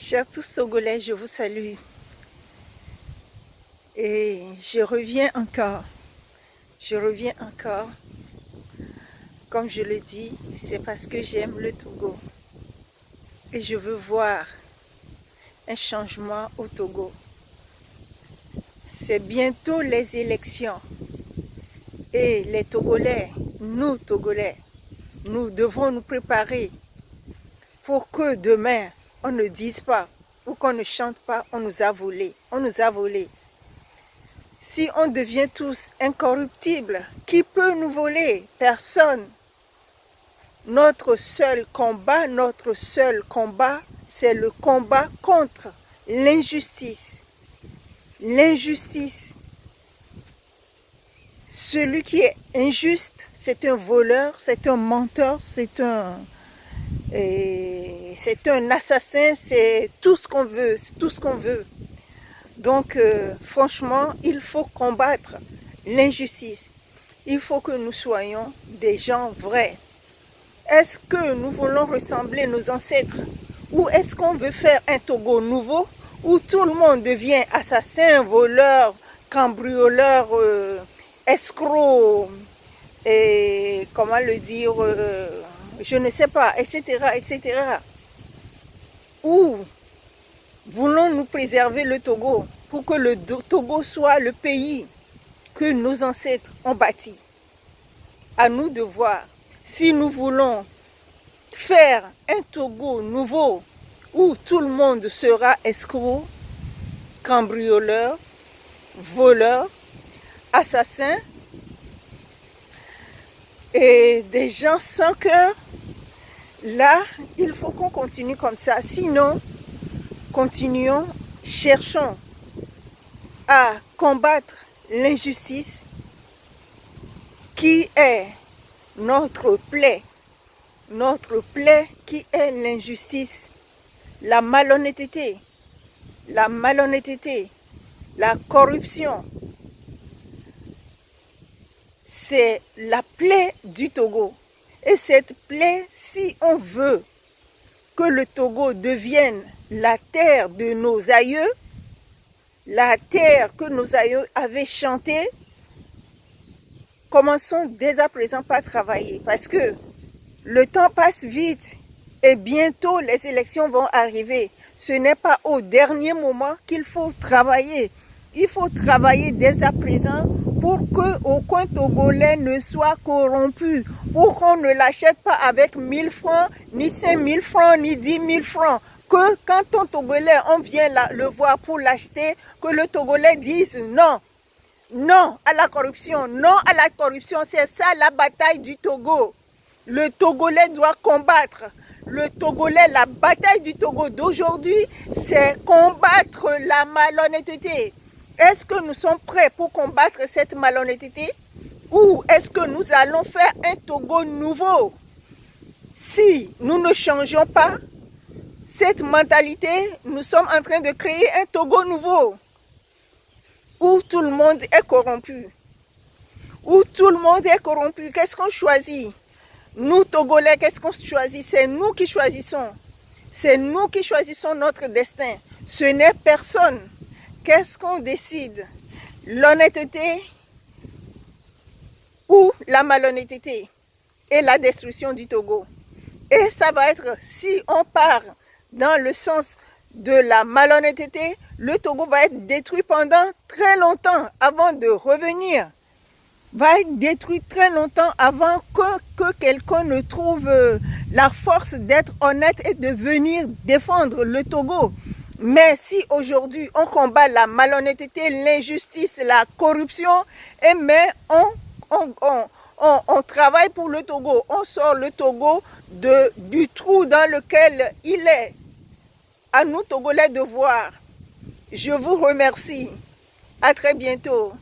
Chers tous Togolais, je vous salue. Et je reviens encore. Comme je le dis, c'est parce que j'aime le Togo. Et je veux voir un changement au Togo. C'est bientôt les élections. Et les Togolais, nous Togolais, nous devons nous préparer pour que demain, on ne dise pas ou qu'on ne chante pas, on nous a volé. On nous a volé. Si on devient tous incorruptibles, qui peut nous voler? Personne. Notre seul combat, c'est le combat contre l'injustice. L'injustice. Celui qui est injuste, c'est un voleur, c'est un menteur, c'est un assassin, c'est tout ce qu'on veut, Donc, franchement, il faut combattre l'injustice. Il faut que nous soyons des gens vrais. Est-ce que nous voulons ressembler à nos ancêtres? Ou est-ce qu'on veut faire un Togo nouveau où tout le monde devient assassin, voleur, cambrioleur, escroc, et comment le dire, je ne sais pas, etc. Ou voulons-nous préserver le Togo pour que le Togo soit le pays que nos ancêtres ont bâti? À nous de voir. Si nous voulons faire un Togo nouveau où tout le monde sera escroc, cambrioleur, voleur, assassin et des gens sans cœur, là, il faut qu'on continue comme ça. Sinon, continuons, cherchons à combattre l'injustice qui est notre plaie qui est l'injustice, la malhonnêteté, la corruption. C'est la plaie du Togo. Et cette plaie, si on veut que le Togo devienne la terre de nos aïeux, la terre que nos aïeux avaient chantée, commençons dès à présent par travailler, parce que le temps passe vite et bientôt les élections vont arriver. Ce n'est pas au dernier moment qu'il faut travailler. Il faut travailler dès à présent pour qu'aucun Togolais ne soit corrompu, pour qu'on ne l'achète pas avec 1000 francs, ni 5000 francs, ni 10 000 francs. Que quand un Togolais, on vient le voir pour l'acheter, que le Togolais dise non. Non à la corruption, c'est ça la bataille du Togo. Le Togolais doit combattre. La bataille du Togo d'aujourd'hui, c'est combattre la malhonnêteté. Est-ce que nous sommes prêts pour combattre cette malhonnêteté? Ou est-ce que nous allons faire un Togo nouveau? Si nous ne changeons pas cette mentalité, nous sommes en train de créer un Togo nouveau où tout le monde est corrompu. Qu'est-ce qu'on choisit? Nous, Togolais, qu'est-ce qu'on choisit? C'est nous qui choisissons. C'est nous qui choisissons notre destin. Ce n'est personne. Qu'est-ce qu'on décide? L'honnêteté ou la malhonnêteté et la destruction du Togo. Et ça va être, si on part dans le sens de la malhonnêteté, le Togo va être détruit pendant très longtemps avant de revenir. Va être détruit très longtemps avant que quelqu'un ne trouve la force d'être honnête et de venir défendre le Togo. Mais si aujourd'hui on combat la malhonnêteté, l'injustice, la corruption, et mais on travaille pour le Togo, on sort le Togo du trou dans lequel il est. À nous Togolais de voir. Je vous remercie. À très bientôt.